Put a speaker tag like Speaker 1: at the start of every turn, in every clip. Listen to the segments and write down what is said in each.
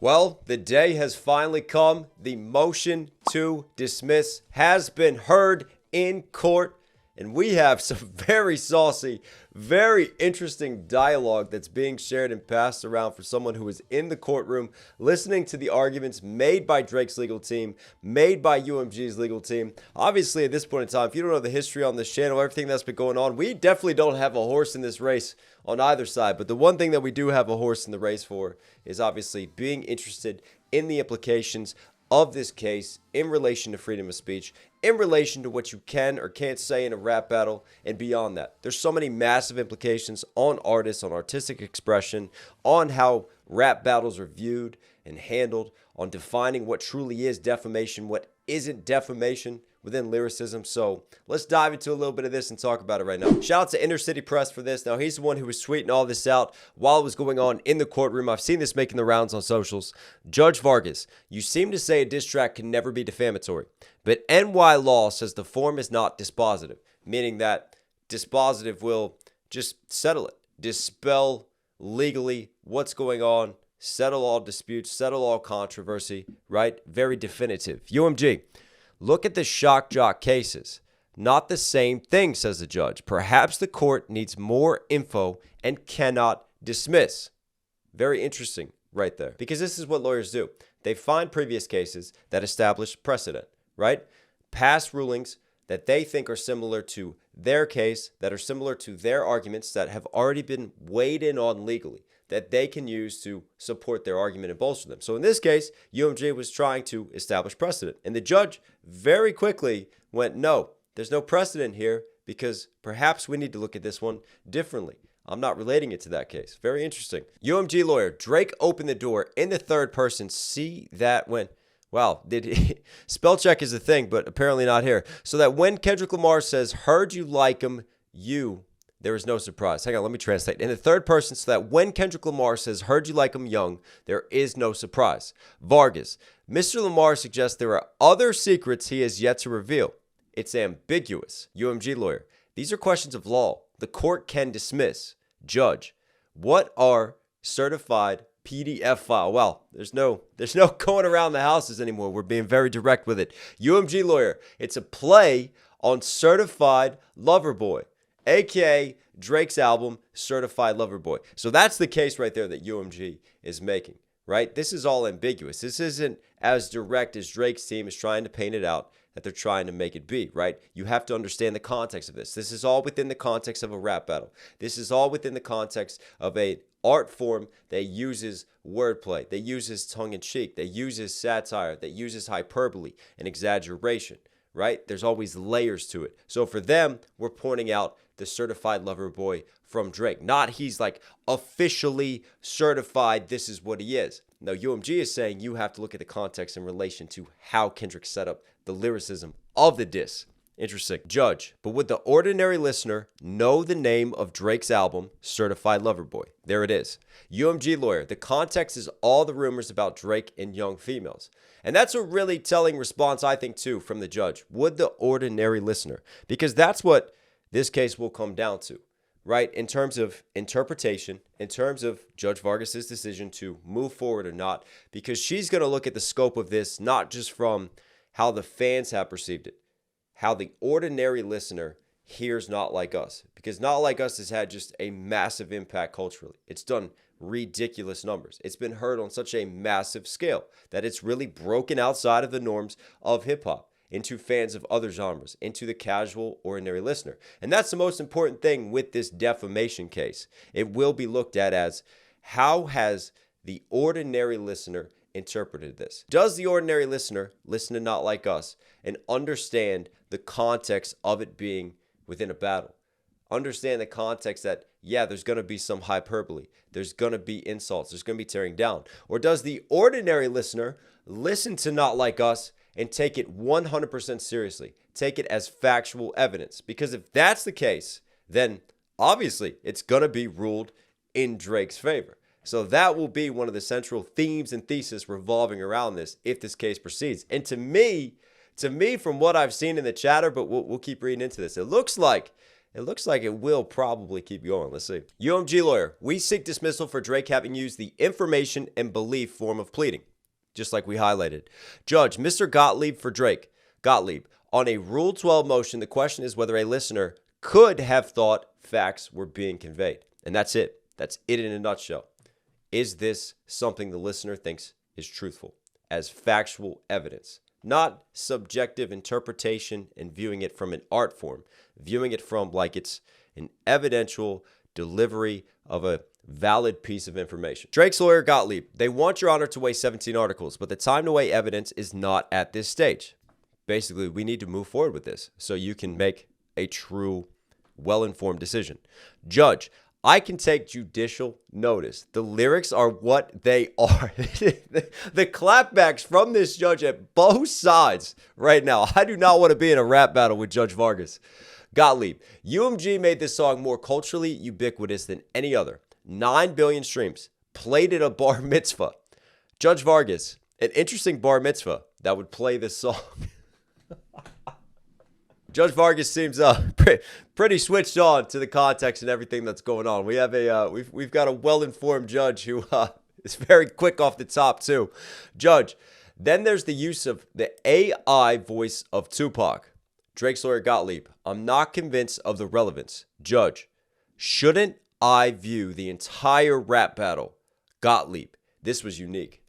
Speaker 1: Well, the day has finally come. The motion to dismiss has been heard in court, and we have some very saucy, very interesting dialogue that's being shared and passed around for someone who is in the courtroom listening to the arguments made by Drake's legal team, made by UMG's legal team. Obviously, at this point in time, if you don't know the history on this channel, everything that's been going on, we definitely don't have a horse in this race on either side. But the one thing that we do have a horse in the race for is obviously being interested in the implications of this case in relation to freedom of speech, in relation to what you can or can't say in a rap battle, and beyond that. There's so many massive implications on artists, on artistic expression, on how rap battles are viewed and handled, on defining what truly is defamation, what isn't defamation within lyricism. So let's dive into a little bit of this and talk about it right now. Shout out to Inner City Press for this. Now, he's the one who was tweeting all this out while it was going on in the courtroom. I've seen this making the rounds on socials. Judge Vargas, you seem to say a diss track can never be defamatory, but NY law says the form is not dispositive, meaning that dispositive will just settle it, dispel legally what's going on, settle all disputes, settle all controversy, right? Very definitive. UMG, look at the shock jock cases. Not the same thing, says the judge. Perhaps the court needs more info and cannot dismiss. Very interesting right there. Because this is what lawyers do. They find previous cases that establish precedent, right? Past rulings that they think are similar to their case, that are similar to their arguments that have already been weighed in on legally, that they can use to support their argument and bolster them. So in this case, UMG was trying to establish precedent. And the judge very quickly went, no, there's no precedent here because perhaps we need to look at this one differently. I'm not relating it to that case. Very interesting. UMG lawyer, Drake opened the door in the third person. See that when... Wow, spell check is a thing, but apparently not here. So that when Kendrick Lamar says, heard you like him, there is no surprise. Hang on, let me translate. In the third person, so that when Kendrick Lamar says, heard you like him young, there is no surprise. Vargas, Mr. Lamar suggests there are other secrets he has yet to reveal. It's ambiguous. UMG lawyer, these are questions of law. The court can dismiss. Judge, what are certified PDF file? Well, there's no going around the houses anymore. We're being very direct with it. UMG lawyer, it's a play on Certified Lover Boy, aka Drake's album, Certified Lover Boy. So that's the case right there that UMG is making, right? This is all ambiguous. This isn't as direct as Drake's team is trying to paint it out, that they're trying to make it be, right? You have to understand the context of this. This is all within the context of a rap battle. This is all within the context of a art form that uses wordplay, that uses tongue-in-cheek, that uses satire, that uses hyperbole and exaggeration, right? There's always layers to it. So for them, we're pointing out the Certified Lover Boy from Drake. Not he's like officially certified, this is what he is. Now, UMG is saying you have to look at the context in relation to how Kendrick set up the lyricism of the diss. Interesting. Judge, but would the ordinary listener know the name of Drake's album, Certified Lover Boy? There it is. UMG lawyer, the context is all the rumors about Drake and young females. And that's a really telling response, I think, too, from the judge. Would the ordinary listener? Because that's what this case will come down to, right? In terms of interpretation, in terms of Judge Vargas's decision to move forward or not, because she's going to look at the scope of this, not just from how the fans have perceived it, how the ordinary listener hears Not Like Us. Because Not Like Us has had just a massive impact culturally. It's done ridiculous numbers. It's been heard on such a massive scale that it's really broken outside of the norms of hip-hop into fans of other genres, into the casual, ordinary listener. And that's the most important thing with this defamation case. It will be looked at as, how has the ordinary listener interpreted this? Does the ordinary listener listen to Not Like Us and understand the context of it being within a battle? Understand the context that, yeah, there's going to be some hyperbole. There's going to be insults. There's going to be tearing down. Or does the ordinary listener listen to Not Like Us and take it 100% seriously? Take it as factual evidence? Because if that's the case, then obviously it's going to be ruled in Drake's favor. So that will be one of the central themes and thesis revolving around this if this case proceeds. And to me, from what I've seen in the chatter, but we'll keep reading into this, it looks like It looks like it will probably keep going. Let's see. UMG lawyer, we seek dismissal for Drake having used the information and belief form of pleading, just like we highlighted. Judge, Mr. Gottlieb for Drake. Gottlieb, on a Rule 12 motion, the question is whether a listener could have thought facts were being conveyed. And that's it. That's it in a nutshell. Is this something the listener thinks is truthful as factual evidence? Not subjective interpretation and viewing it from an art form, viewing it from like it's an evidential delivery of a valid piece of information. Drake's lawyer, Gottlieb, they want your honor to weigh 17 articles, but the time to weigh evidence is not at this stage. Basically, we need to move forward with this so you can make a true, well-informed decision. Judge, I can take judicial notice. The lyrics are what they are. The clapbacks from this judge at both sides right now. I do not want to be in a rap battle with Judge Vargas. Gottlieb, UMG made this song more culturally ubiquitous than any other. 9 billion streams. Played at a bar mitzvah. Judge Vargas, an interesting bar mitzvah that would play this song. Judge Vargas seems pretty switched on to the context and everything that's going on. We have we've got a well-informed judge who is very quick off the top too. Judge, then there's the use of the AI voice of Tupac. Drake's lawyer Gottlieb, I'm not convinced of the relevance. Judge, shouldn't I view the entire rap battle? Gottlieb, this was unique.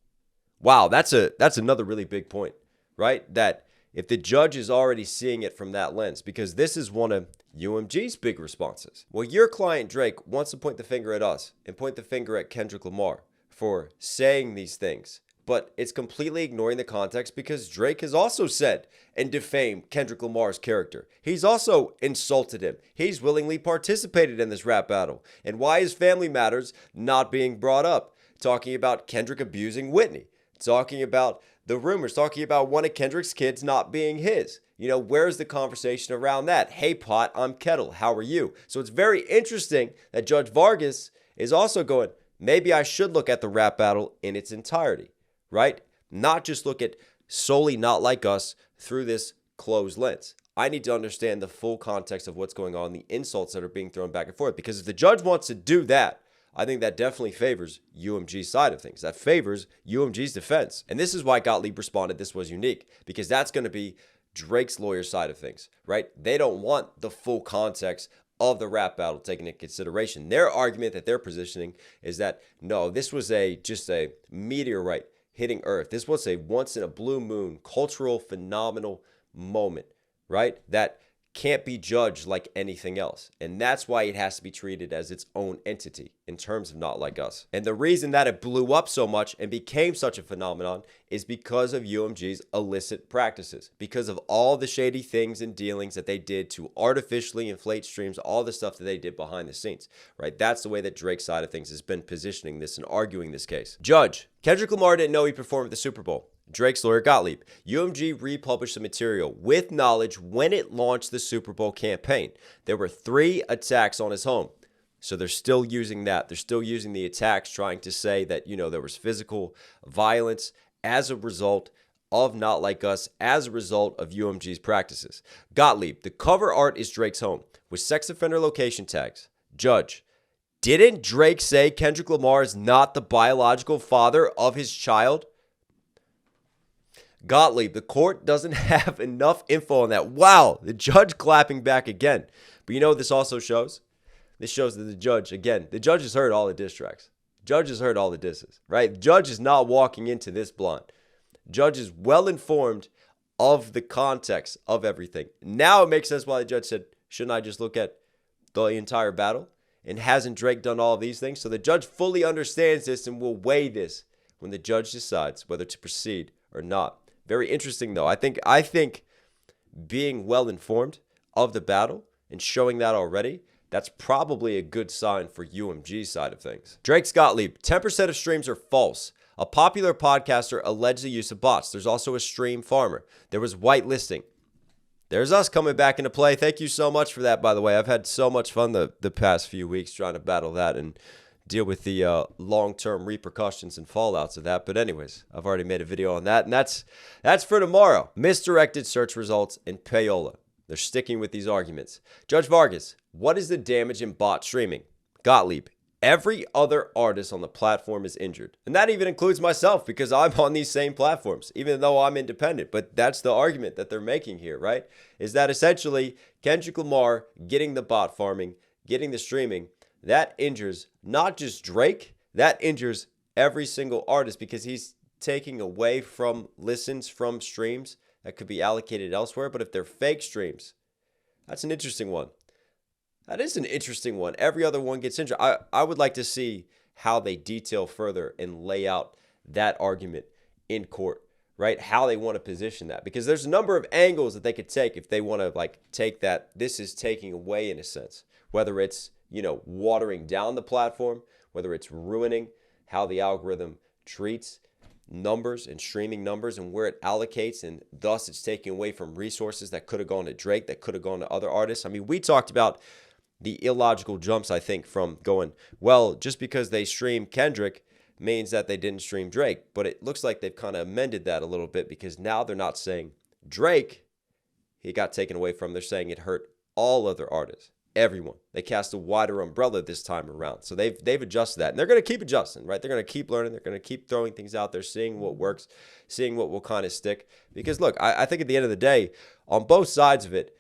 Speaker 1: Wow, that's another really big point, right? That if the judge is already seeing it from that lens, because this is one of UMG's big responses. Well, your client Drake wants to point the finger at us and point the finger at Kendrick Lamar for saying these things, but it's completely ignoring the context because Drake has also said and defamed Kendrick Lamar's character. He's also insulted him. He's willingly participated in this rap battle. And why is family matters not being brought up? Talking about Kendrick abusing Whitney, talking about the rumors, talking about one of Kendrick's kids not being his. You know, where's the conversation around that? Hey, Pot, I'm Kettle. How are you? So it's very interesting that Judge Vargas is also going, maybe I should look at the rap battle in its entirety, right? Not just look at solely Not Like Us through this closed lens. I need to understand the full context of what's going on, the insults that are being thrown back and forth. Because if the judge wants to do that, I think that definitely favors UMG's side of things. That favors UMG's defense. And this is why Gottlieb responded this was unique, because that's going to be Drake's lawyer's side of things, right? They don't want the full context of the rap battle taken into consideration. Their argument that they're positioning is that, no, this was just a meteorite hitting Earth. This was a once in a blue moon cultural phenomenal moment, right? That can't be judged like anything else. And that's why it has to be treated as its own entity in terms of Not Like Us. And the reason that it blew up so much and became such a phenomenon is because of UMG's illicit practices, because of all the shady things and dealings that they did to artificially inflate streams, all the stuff that they did behind the scenes, right? That's the way that Drake's side of things has been positioning this and arguing this case. Judge, Kendrick Lamar didn't know he performed at the Super Bowl. Drake's lawyer Gottlieb, UMG republished the material with knowledge when it launched the Super Bowl campaign. There were 3 attacks on his home. So they're still using that. They're still using the attacks, trying to say that, there was physical violence as a result of Not Like Us, as a result of UMG's practices. Gottlieb, the cover art is Drake's home with sex offender location tags. Judge, didn't Drake say Kendrick Lamar is not the biological father of his child? Gottlieb, the court doesn't have enough info on that. Wow, the judge clapping back again. But you know what this also shows? This shows that the judge has heard all the diss tracks. Judge has heard all the disses, right? The judge is not walking into this blind. Judge is well informed of the context of everything. Now it makes sense why the judge said, shouldn't I just look at the entire battle? And hasn't Drake done all of these things? So the judge fully understands this and will weigh this when the judge decides whether to proceed or not. Very interesting, though. I think being well informed of the battle and showing that already, that's probably a good sign for UMG's side of things. Drake's Gottlieb, 10% of streams are false. A popular podcaster alleged the use of bots. There's also a stream farmer. There was whitelisting. There's us coming back into play. Thank you so much for that, by the way. I've had so much fun the past few weeks trying to battle that and deal with the long-term repercussions and fallouts of that. But anyways, I've already made a video on that, and that's for tomorrow. Misdirected search results and payola. They're sticking with these arguments. Judge Vargas, what is the damage in bot streaming? Gottlieb, every other artist on the platform is injured. And that even includes myself because I'm on these same platforms, even though I'm independent. But that's the argument that they're making here, right? Is that essentially Kendrick Lamar getting the bot farming, getting the streaming, that injures not just Drake, that injures every single artist because he's taking away from listens from streams that could be allocated elsewhere. But if they're fake streams, that's an interesting one. That is an interesting one. Every other one gets injured. I would like to see how they detail further and lay out that argument in court, right? How they want to position that. Because there's a number of angles that they could take if they want to like take that. This is taking away in a sense, whether it's, watering down the platform, whether it's ruining how the algorithm treats numbers and streaming numbers and where it allocates, and thus it's taking away from resources that could have gone to Drake, that could have gone to other artists. I mean, we talked about the illogical jumps, I think, from going, well, just because they stream Kendrick means that they didn't stream Drake. But it looks like they've kind of amended that a little bit because now they're not saying Drake, he got taken away from. They're saying it hurt all other artists, everyone. They cast a wider umbrella this time around. So they've adjusted that. And they're going to keep adjusting, right? They're going to keep learning. They're going to keep throwing things out there, seeing what works, seeing what will kind of stick. Because, look, I think at the end of the day, on both sides of it,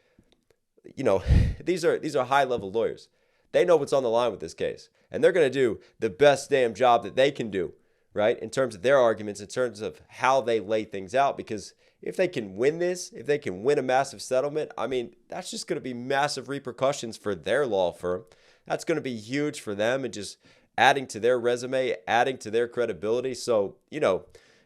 Speaker 1: these are high-level lawyers. They know what's on the line with this case. And they're going to do the best damn job that they can do, right, in terms of their arguments, in terms of how they lay things out. Because if they can win this, if they can win a massive settlement, I mean, that's just going to be massive repercussions for their law firm. That's going to be huge for them and just adding to their resume, adding to their credibility. So,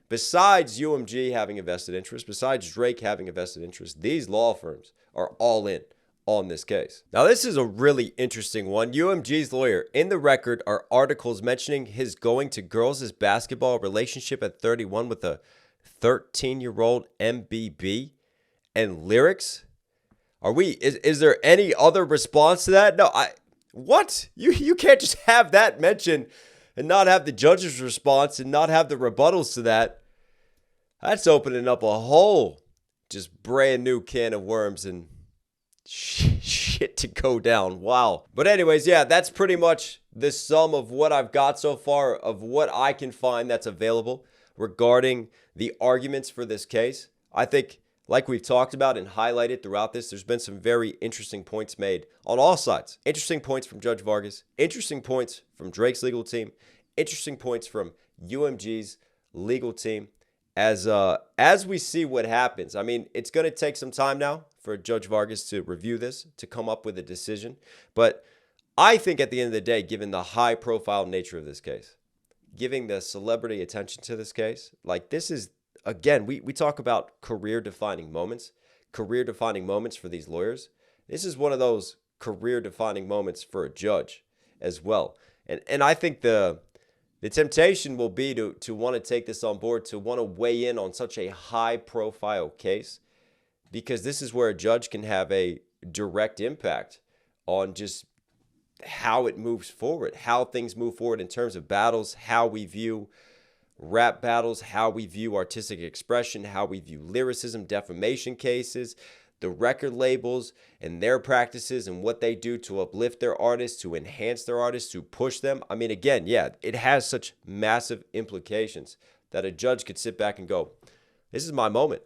Speaker 1: besides UMG having a vested interest, besides Drake having a vested interest, these law firms are all in on this case. Now, this is a really interesting one. UMG's lawyer, in the record are articles mentioning his going to girls' basketball relationship at 31 with a 13-year-old MBB and lyrics. Is there any other response to that? No, what? You can't just have that mentioned and not have the judge's response and not have the rebuttals to that. That's opening up a whole just brand new can of worms and shit to go down. Wow. But anyways, yeah, that's pretty much the sum of what I've got so far, of what I can find that's available regarding the arguments for this case. I think, like we've talked about and highlighted throughout this, there's been some very interesting points made on all sides. Interesting points from Judge Vargas, interesting points from Drake's legal team, interesting points from UMG's legal team. As we see what happens, I mean, it's going to take some time now for Judge Vargas to review this, to come up with a decision. But I think at the end of the day, given the high-profile nature of this case, giving the celebrity attention to this case, like this is, again, we talk about career-defining moments for these lawyers. This is one of those career-defining moments for a judge as well. And I think the temptation will be to want to take this on board, to want to weigh in on such a high-profile case, because this is where a judge can have a direct impact on just how it moves forward, how things move forward in terms of battles, how we view rap battles, how we view artistic expression, how we view lyricism, defamation cases, the record labels and their practices and what they do to uplift their artists, to enhance their artists, to push them. I mean, again, yeah, it has such massive implications that a judge could sit back and go, this is my moment.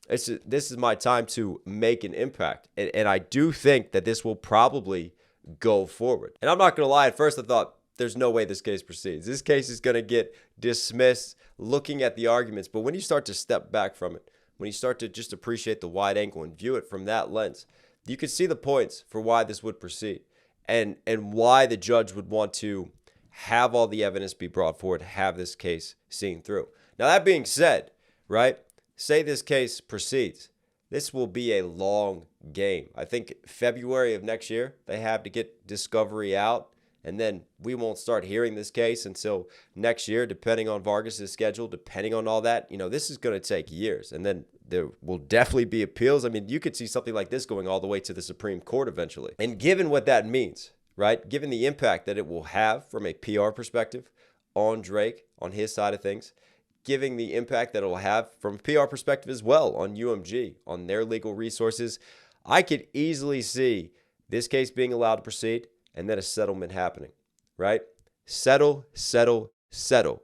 Speaker 1: This is my time to make an impact. And I do think that this will probably go forward. And I'm not going to lie, at first I thought there's no way this case proceeds. This case is going to get dismissed looking at the arguments. But when you start to step back from it, when you start to just appreciate the wide angle and view it from that lens, you can see the points for why this would proceed and why the judge would want to have all the evidence be brought forward, have this case seen through. Now, that being said, right, say this case proceeds. This will be a long game. I think February of next year, they have to get discovery out, and then we won't start hearing this case until next year, depending on Vargas' schedule, depending on all that. This is going to take years, and then there will definitely be appeals. I mean, you could see something like this going all the way to the Supreme Court eventually. And given what that means, right, given the impact that it will have from a PR perspective on Drake, on his side of things, giving the impact that it will have from a PR perspective as well on UMG, on their legal resources, I could easily see this case being allowed to proceed and then a settlement happening, right? Settle, settle, settle.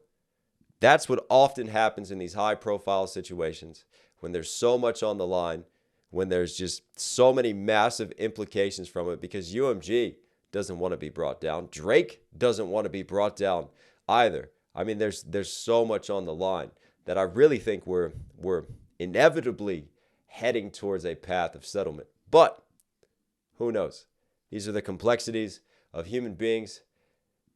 Speaker 1: That's what often happens in these high-profile situations when there's so much on the line, when there's just so many massive implications from it, because UMG doesn't want to be brought down. Drake doesn't want to be brought down either. I mean, there's so much on the line that I really think we're inevitably heading towards a path of settlement. But who knows? These are the complexities of human beings.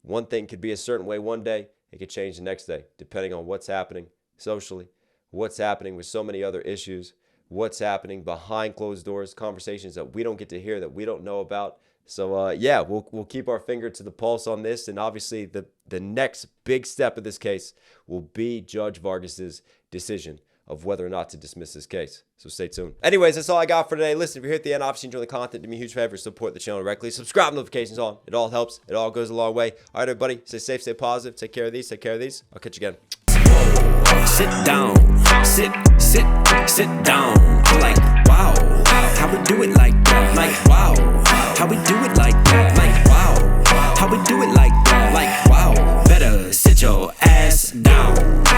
Speaker 1: One thing could be a certain way one day. It could change the next day, depending on what's happening socially, what's happening with so many other issues, what's happening behind closed doors, conversations that we don't get to hear, that we don't know about. So, yeah, we'll keep our finger to the pulse on this. And obviously, the next big step of this case will be Judge Vargas's decision of whether or not to dismiss this case. So stay tuned. Anyways, that's all I got for today. Listen, if you're here at the end, obviously enjoy the content. Do me a huge favor, support the channel directly. Subscribe, notifications on. It all helps. It all goes a long way. All right, everybody, stay safe, stay positive. Take care of these. Take care of these. I'll catch you again.
Speaker 2: Sit down, sit down. I'm like, wow, how we do it like that? Like, wow, how we do it like that? Like, wow, how we do it like that? Like,